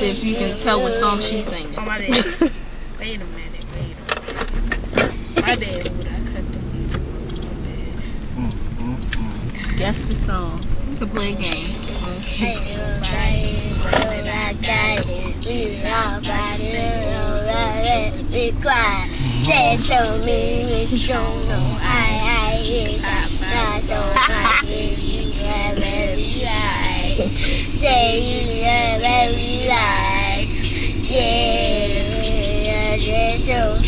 see if you can tell what song she's singing. Oh, my bad. Wait a minute. My bad, Buddha. I cut the music off. My bad. Guess the song. You can play a game. Say to me, we don't know I not so happy, very light. Say you very light. Yeah, so